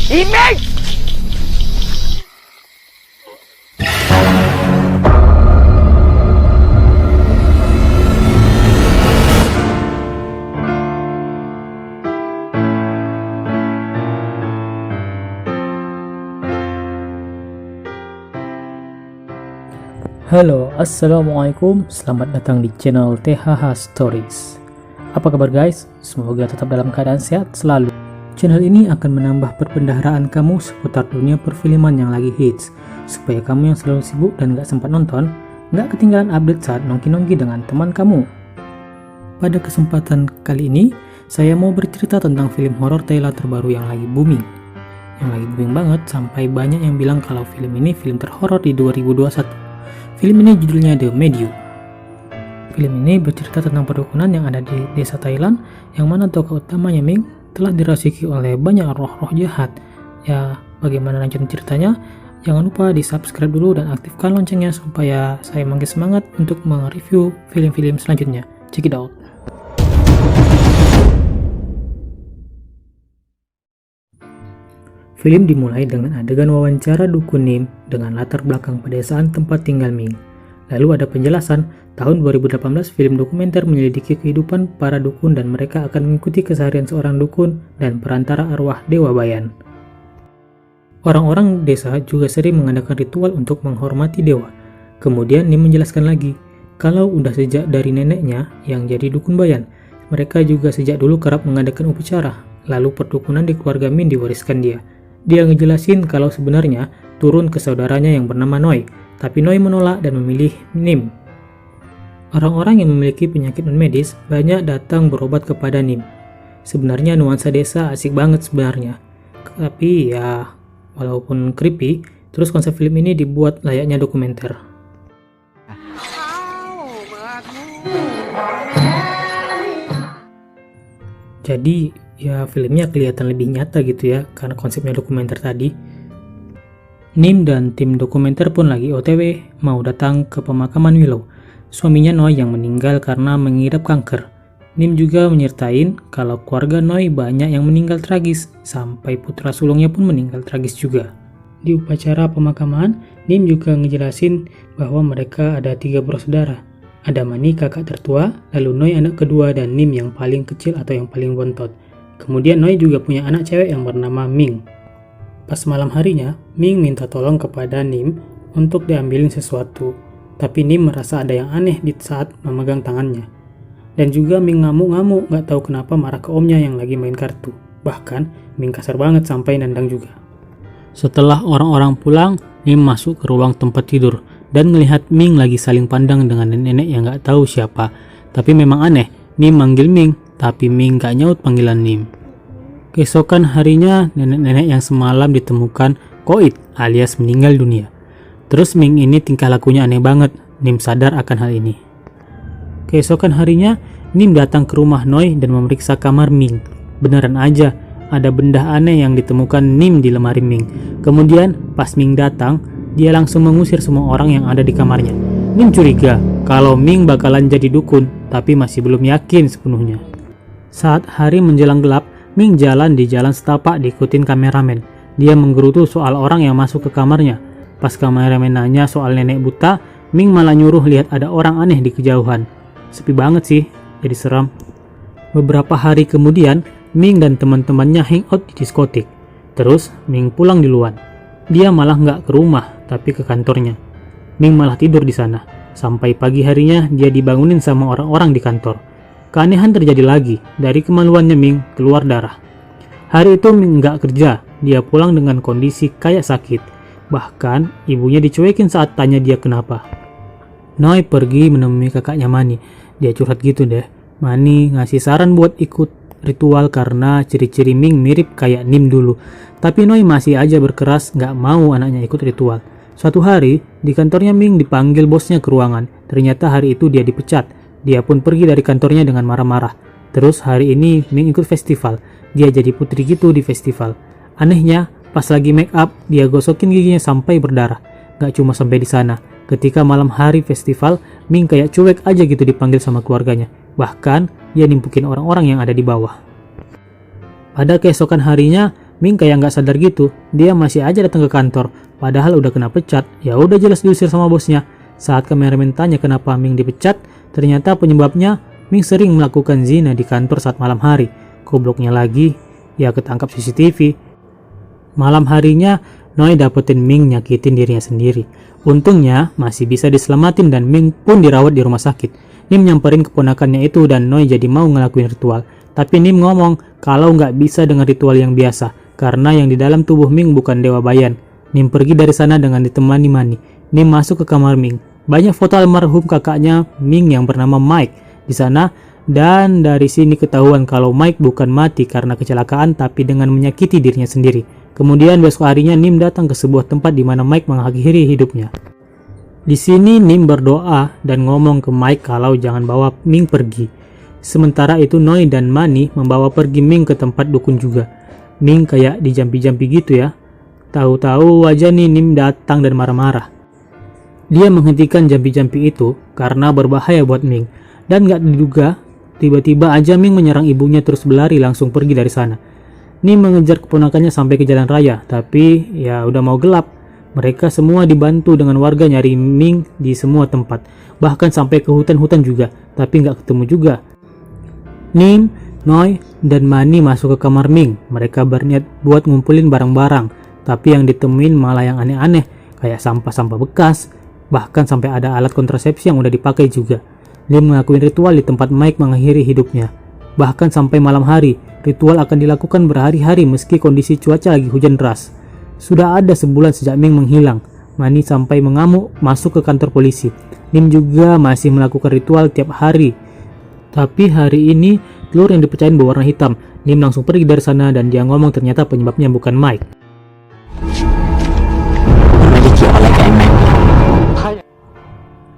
Image! Halo, assalamualaikum, selamat datang di channel THH Stories. Apa kabar guys? Semoga tetap dalam keadaan sehat selalu. Channel ini akan menambah perbendaharaan kamu seputar dunia perfilman yang lagi hits, supaya kamu yang selalu sibuk dan gak sempat nonton, gak ketinggalan update saat nongki-nongki dengan teman kamu. Pada kesempatan kali ini, saya mau bercerita tentang film horor Thailand terbaru yang lagi booming. Yang lagi booming banget sampai banyak yang bilang kalau film ini film terhoror di 2021. Film ini judulnya The Medium. Film ini bercerita tentang perdukunan yang ada di desa Thailand, yang mana tokoh utamanya Ming telah dirasuki oleh banyak roh-roh jahat. Ya, bagaimana lanjut ceritanya? Jangan lupa di subscribe dulu dan aktifkan loncengnya supaya saya makin semangat untuk mereview film-film selanjutnya. Check it out. Film dimulai dengan adegan wawancara dukun Nim dengan latar belakang pedesaan tempat tinggal Ming. Lalu ada penjelasan, tahun 2018 film dokumenter menyelidiki kehidupan para dukun dan mereka akan mengikuti keseharian seorang dukun dan perantara arwah Dewa Bayan. Orang-orang desa juga sering mengadakan ritual untuk menghormati dewa. Kemudian Nim menjelaskan lagi, kalau udah sejak dari neneknya yang jadi dukun Bayan, mereka juga sejak dulu kerap mengadakan upacara, lalu perdukunan di keluarga Min diwariskan dia. Dia ngejelasin kalau sebenarnya turun ke saudaranya yang bernama Noi, tapi Noi menolak dan memilih Nim. Orang-orang yang memiliki penyakit non-medis banyak datang berobat kepada Nim. Sebenarnya nuansa desa asik banget sebenarnya. Tapi ya, walaupun creepy, terus konsep film ini dibuat layaknya dokumenter. Jadi ya filmnya kelihatan lebih nyata gitu ya, karena konsepnya dokumenter tadi. Nim dan tim dokumenter pun lagi OTW mau datang ke pemakaman Willow, suaminya Noi yang meninggal karena mengidap kanker. Nim juga menyertain kalau keluarga Noi banyak yang meninggal tragis, sampai putra sulungnya pun meninggal tragis juga. Di upacara pemakaman, Nim juga ngejelasin bahwa mereka ada 3 bersaudara. Ada Mani kakak tertua, lalu Noi anak kedua, dan Nim yang paling kecil atau yang paling bontot. Kemudian Noi juga punya anak cewek yang bernama Ming. Pas malam harinya, Ming minta tolong kepada Nim untuk diambilin sesuatu. Tapi Nim merasa ada yang aneh di saat memegang tangannya. Dan juga Ming ngamuk-ngamuk, gak tahu kenapa marah ke omnya yang lagi main kartu. Bahkan Ming kasar banget sampai nendang juga. Setelah orang-orang pulang, Nim masuk ke ruang tempat tidur dan melihat Ming lagi saling pandang dengan nenek-nenek yang gak tahu siapa. Tapi memang aneh, Nim manggil Ming, tapi Ming gak nyaut panggilan Nim. Keesokan harinya, nenek-nenek yang semalam ditemukan koit alias meninggal dunia. Terus Ming ini tingkah lakunya aneh banget, Nim sadar akan hal ini. Keesokan harinya, Nim datang ke rumah Noi dan memeriksa kamar Ming. Beneran aja, ada benda aneh yang ditemukan Nim di lemari Ming. Kemudian, pas Ming datang, dia langsung mengusir semua orang yang ada di kamarnya. Nim curiga kalau Ming bakalan jadi dukun, tapi masih belum yakin sepenuhnya. Saat hari menjelang gelap, Ming jalan di jalan setapak diikutin kameramen. Dia menggerutu soal orang yang masuk ke kamarnya. Pas kameramen nanya soal nenek buta, Ming malah nyuruh lihat ada orang aneh di kejauhan. Sepi banget sih, jadi seram. Beberapa hari kemudian, Ming dan teman-temannya hangout di diskotik. Terus Ming pulang duluan. Dia malah nggak ke rumah, tapi ke kantornya. Ming malah tidur di sana. Sampai pagi harinya dia dibangunin sama orang-orang di kantor. Keanehan terjadi lagi, dari kemaluannya Ming keluar darah. Hari itu Ming nggak kerja, dia pulang dengan kondisi kayak sakit. Bahkan ibunya dicuekin saat tanya dia kenapa. Noi pergi menemui kakaknya Mani, dia curhat gitu deh. Mani ngasih saran buat ikut ritual karena ciri-ciri Ming mirip kayak Nim dulu. Tapi Noi masih aja berkeras nggak mau anaknya ikut ritual. Suatu hari, di kantornya Ming dipanggil bosnya ke ruangan. Ternyata hari itu dia dipecat. Dia pun pergi dari kantornya dengan marah-marah. Terus hari ini Ming ikut festival. Dia jadi putri gitu di festival. Anehnya, pas lagi make up, dia gosokin giginya sampai berdarah. Gak cuma sampai di sana. Ketika malam hari festival, Ming kayak cuek aja gitu dipanggil sama keluarganya. Bahkan, dia nimpukin orang-orang yang ada di bawah. Pada keesokan harinya, Ming kayak nggak sadar gitu, dia masih aja datang ke kantor, padahal udah kena pecat. Ya udah jelas diusir sama bosnya. Saat kameramen tanya kenapa Ming dipecat, ternyata penyebabnya Ming sering melakukan zina di kantor saat malam hari. Gobloknya lagi, ya ketangkap CCTV. Malam harinya, Noi dapetin Ming nyakitin dirinya sendiri. Untungnya masih bisa diselamatin dan Ming pun dirawat di rumah sakit. Nim nyamperin keponakannya itu dan Noi jadi mau ngelakuin ritual. Tapi Nim ngomong kalau nggak bisa dengan ritual yang biasa, karena yang di dalam tubuh Ming bukan dewa bayan. Nim pergi dari sana dengan ditemani Mani. Nim masuk ke kamar Ming. Banyak foto almarhum kakaknya Ming yang bernama Mike di sana, dan dari sini ketahuan kalau Mike bukan mati karena kecelakaan tapi dengan menyakiti dirinya sendiri. Kemudian besok harinya Nim datang ke sebuah tempat di mana Mike mengakhiri hidupnya. Di sini Nim berdoa dan ngomong ke Mike kalau jangan bawa Ming pergi. Sementara itu Noi dan Mani membawa pergi Ming ke tempat dukun juga. Ming kayak dijampi-jampi gitu ya. Tahu-tahu aja nih Nim datang dan marah-marah. Dia menghentikan jampi-jampi itu karena berbahaya buat Ming. Dan gak diduga, tiba-tiba aja Ming menyerang ibunya terus berlari langsung pergi dari sana. Nim mengejar keponakannya sampai ke jalan raya, tapi ya udah mau gelap. Mereka semua dibantu dengan warga nyari Ming di semua tempat, bahkan sampai ke hutan-hutan juga, tapi nggak ketemu juga. Nim, Noi, dan Mani masuk ke kamar Ming. Mereka berniat buat ngumpulin barang-barang, tapi yang ditemuin malah yang aneh-aneh, kayak sampah-sampah bekas, bahkan sampai ada alat kontrasepsi yang udah dipakai juga. Nim ngelakuin ritual di tempat Mike mengakhiri hidupnya. Bahkan sampai malam hari, ritual akan dilakukan berhari-hari meski kondisi cuaca lagi hujan deras. Sudah ada sebulan sejak Ming menghilang. Mani sampai mengamuk masuk ke kantor polisi. Nim juga masih melakukan ritual tiap hari. Tapi hari ini, telur yang dipercayain berwarna hitam. Nim langsung pergi dari sana dan dia ngomong ternyata penyebabnya bukan Mike.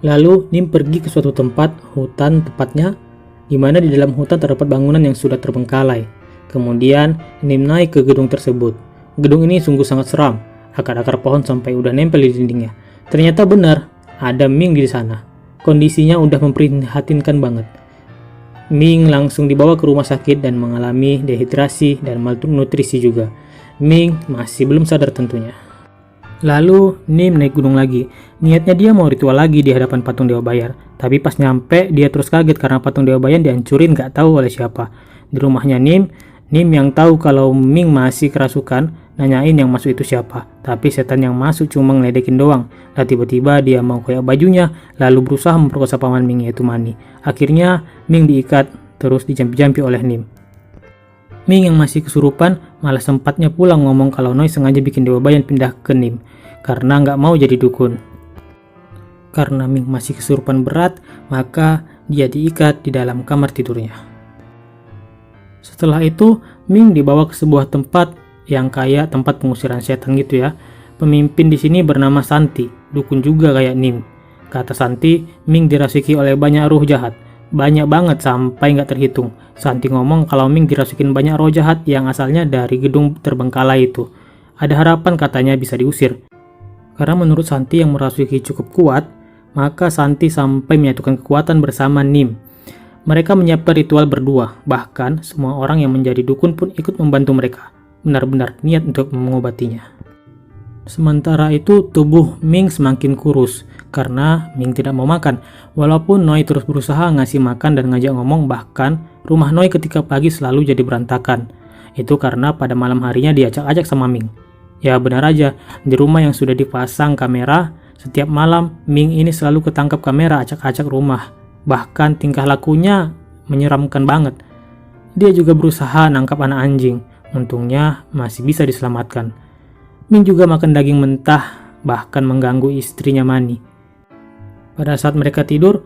Lalu Nim pergi ke suatu tempat, hutan tepatnya, di mana di dalam hutan terdapat bangunan yang sudah terbengkalai. Kemudian Nim naik ke gedung tersebut. Gedung ini sungguh sangat seram, akar-akar pohon sampai udah nempel di dindingnya. Ternyata benar, ada Ming di sana. Kondisinya udah memprihatinkan banget. Ming langsung dibawa ke rumah sakit dan mengalami dehidrasi dan malnutrisi juga. Ming masih belum sadar tentunya. Lalu Nim naik gunung lagi. Niatnya dia mau ritual lagi di hadapan patung Dewa Bayar. Tapi pas nyampe dia terus kaget karena patung Dewa Bayan dihancurin gak tahu oleh siapa. Di rumahnya Nim yang tahu kalau Ming masih kerasukan, nanyain yang masuk itu siapa. Tapi setan yang masuk cuma ngeledekin doang. Dan tiba-tiba dia mau koyak bajunya, lalu berusaha memperkosa paman Ming yaitu Mani. Akhirnya Ming diikat terus dijampi-jampi oleh Nim. Ming yang masih kesurupan malah sempatnya pulang ngomong kalau Noi sengaja bikin Dewa Bayan pindah ke Nim karena nggak mau jadi dukun. Karena Ming masih kesurupan berat, maka dia diikat di dalam kamar tidurnya. Setelah itu, Ming dibawa ke sebuah tempat yang kayak tempat pengusiran setan gitu ya. Pemimpin di sini bernama Santi, dukun juga kayak Nim. Kata Santi, Ming dirasuki oleh banyak ruh jahat. Banyak banget sampai nggak terhitung. Santi ngomong kalau Ming dirasukin banyak roh jahat yang asalnya dari gedung terbengkalai itu. Ada harapan katanya bisa diusir. Karena menurut Santi yang merasuki cukup kuat, maka Santi sampai menyatukan kekuatan bersama Nim. Mereka menyiapkan ritual berdua, bahkan semua orang yang menjadi dukun pun ikut membantu mereka. Benar-benar niat untuk mengobatinya. Sementara itu tubuh Ming semakin kurus karena Ming tidak mau makan. Walaupun Noi terus berusaha ngasih makan dan ngajak ngomong, bahkan rumah Noi ketika pagi selalu jadi berantakan. Itu karena pada malam harinya diajak-ajak sama Ming. Ya benar aja, di rumah yang sudah dipasang kamera, setiap malam Ming ini selalu ketangkap kamera acak-acak rumah. Bahkan tingkah lakunya menyeramkan banget. Dia juga berusaha nangkap anak anjing. Untungnya masih bisa diselamatkan. Ming juga makan daging mentah, bahkan mengganggu istrinya Mani. Pada saat mereka tidur,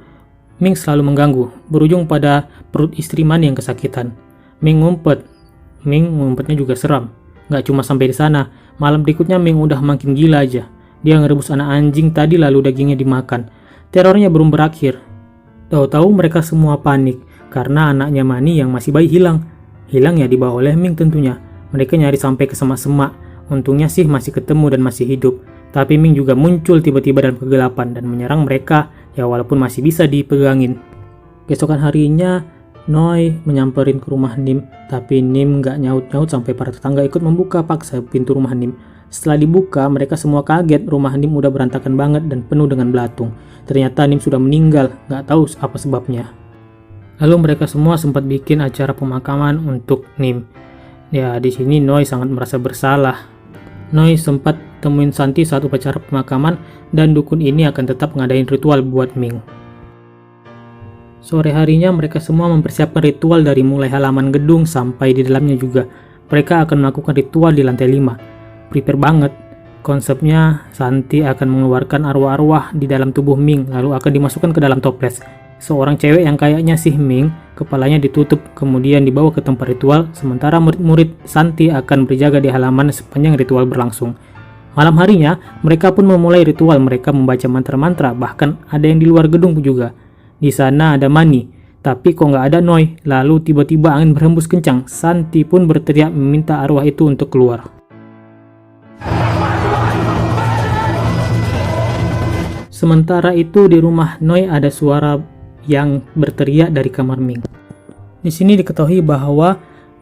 Ming selalu mengganggu, berujung pada perut istri Mani yang kesakitan. Ming ngumpetnya juga seram. Gak cuma sampai di sana, malam berikutnya Ming udah makin gila aja. Dia ngerebus anak anjing tadi lalu dagingnya dimakan. Terornya belum berakhir. Tahu-tahu mereka semua panik karena anaknya Mani yang masih bayi hilang. Hilang ya dibawa oleh Ming tentunya. Mereka nyari sampai ke semak-semak. Untungnya sih masih ketemu dan masih hidup. Tapi Ming juga muncul tiba-tiba dalam kegelapan dan menyerang mereka ya walaupun masih bisa dipegangin. Keesokan harinya Noi menyamperin ke rumah Nim, tapi Nim nggak nyaut-nyaut sampai para tetangga ikut membuka paksa pintu rumah Nim. Setelah dibuka, mereka semua kaget. Rumah Nim udah berantakan banget dan penuh dengan belatung. Ternyata Nim sudah meninggal, nggak tahu apa sebabnya. Lalu mereka semua sempat bikin acara pemakaman untuk Nim. Ya, di sini Noi sangat merasa bersalah. Noi sempat temuin Santi saat upacara pemakaman dan dukun ini akan tetap ngadain ritual buat Ming. Sore harinya mereka semua mempersiapkan ritual dari mulai halaman gedung sampai di dalamnya juga. Mereka akan melakukan ritual di lantai 5. Prepare banget. Konsepnya Santi akan mengeluarkan arwah-arwah di dalam tubuh Ming lalu akan dimasukkan ke dalam toples. Seorang cewek yang kayaknya si Ming, kepalanya ditutup kemudian dibawa ke tempat ritual, sementara murid-murid Santi akan berjaga di halaman sepanjang ritual berlangsung. Malam harinya, mereka pun memulai ritual. Mereka membaca mantra-mantra, bahkan ada yang di luar gedung juga. Di sana ada Mani, tapi kok nggak ada Noi. Lalu tiba-tiba angin berhembus kencang. Santi pun berteriak meminta arwah itu untuk keluar. Sementara itu di rumah Noi ada suara yang berteriak dari kamar Ming. Di sini diketahui bahwa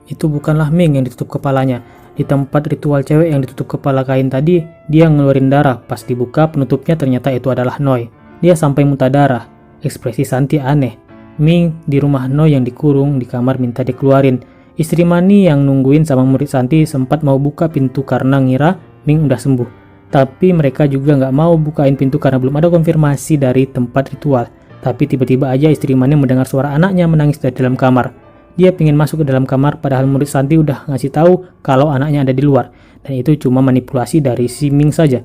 itu bukanlah Ming yang ditutup kepalanya. Di tempat ritual cewek yang ditutup kepala kain tadi, dia ngeluarin darah. Pas dibuka penutupnya ternyata itu adalah Noi. Dia sampai muntah darah. Ekspresi Santi aneh. Ming di rumah Noi yang dikurung di kamar minta dikeluarin. Istri Mani yang nungguin sama murid Santi sempat mau buka pintu karena ngira Ming udah sembuh. Tapi mereka juga nggak mau bukain pintu karena belum ada konfirmasi dari tempat ritual. Tapi tiba-tiba aja istri Mani mendengar suara anaknya menangis dari dalam kamar. Dia pengen masuk ke dalam kamar padahal murid Santi udah ngasih tahu kalau anaknya ada di luar. Dan itu cuma manipulasi dari si Ming saja.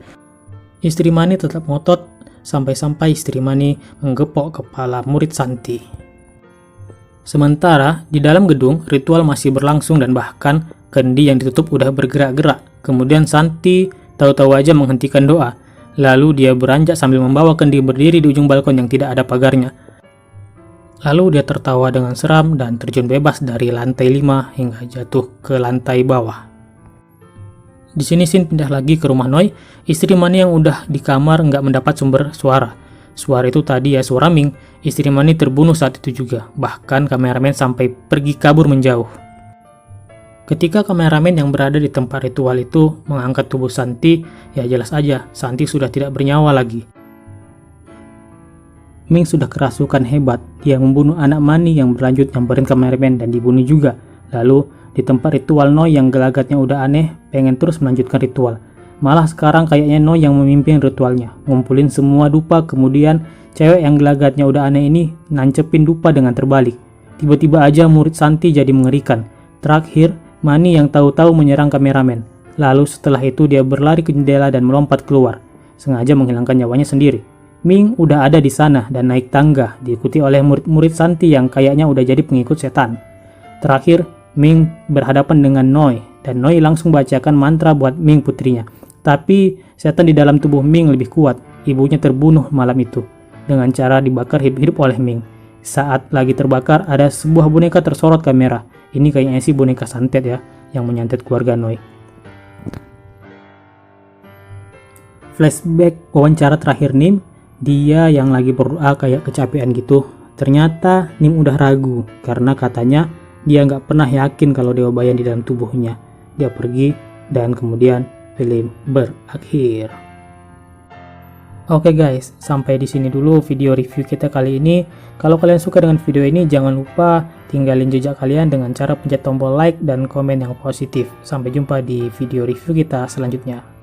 Istri Mani tetap ngotot sampai-sampai istri Mani menggepok kepala murid Santi. Sementara di dalam gedung ritual masih berlangsung dan bahkan kendi yang ditutup udah bergerak-gerak. Kemudian Santi tahu-tahu aja menghentikan doa. Lalu dia beranjak sambil membawa kendi berdiri di ujung balkon yang tidak ada pagarnya. Lalu dia tertawa dengan seram dan terjun bebas dari lantai 5 hingga jatuh ke lantai bawah. Di sini Sin pindah lagi ke rumah Noi. Istri Mani yang udah di kamar nggak mendapat sumber suara. Suara itu tadi ya suara Ming. Istri Mani terbunuh saat itu juga. Bahkan kameramen sampai pergi kabur menjauh. Ketika kameramen yang berada di tempat ritual itu mengangkat tubuh Santi, ya jelas aja Santi sudah tidak bernyawa lagi. Ming sudah kerasukan hebat. Dia membunuh anak Mani yang berlanjut nyamperin kameramen dan dibunuh juga. Lalu di tempat ritual Noi yang gelagatnya udah aneh, pengen terus melanjutkan ritual. Malah sekarang kayaknya Noi yang memimpin ritualnya, ngumpulin semua dupa. Kemudian cewek yang gelagatnya udah aneh ini nancepin dupa dengan terbalik. Tiba-tiba aja murid Santi jadi mengerikan. Terakhir, Mani yang tahu-tahu menyerang kameramen. Lalu setelah itu dia berlari ke jendela dan melompat keluar, sengaja menghilangkan nyawanya sendiri. Ming udah ada di sana dan naik tangga, diikuti oleh murid-murid Santi yang kayaknya udah jadi pengikut setan. Terakhir, Ming berhadapan dengan Noi dan Noi langsung bacakan mantra buat Ming putrinya. Tapi setan di dalam tubuh Ming lebih kuat. Ibunya terbunuh malam itu dengan cara dibakar hidup-hidup oleh Ming. Saat lagi terbakar ada sebuah boneka tersorot kamera. Ini kayaknya sih boneka santet ya yang menyantet keluarga Noi. Flashback wawancara terakhir Nim, dia yang lagi berdoa kayak kecapean gitu. Ternyata Nim udah ragu karena katanya dia nggak pernah yakin kalau Dewa Bayan di dalam tubuhnya. Dia pergi dan kemudian film berakhir. Oke guys, sampai di sini dulu video review kita kali ini. Kalau kalian suka dengan video ini, jangan lupa tinggalin jejak kalian dengan cara pencet tombol like dan komen yang positif. Sampai jumpa di video review kita selanjutnya.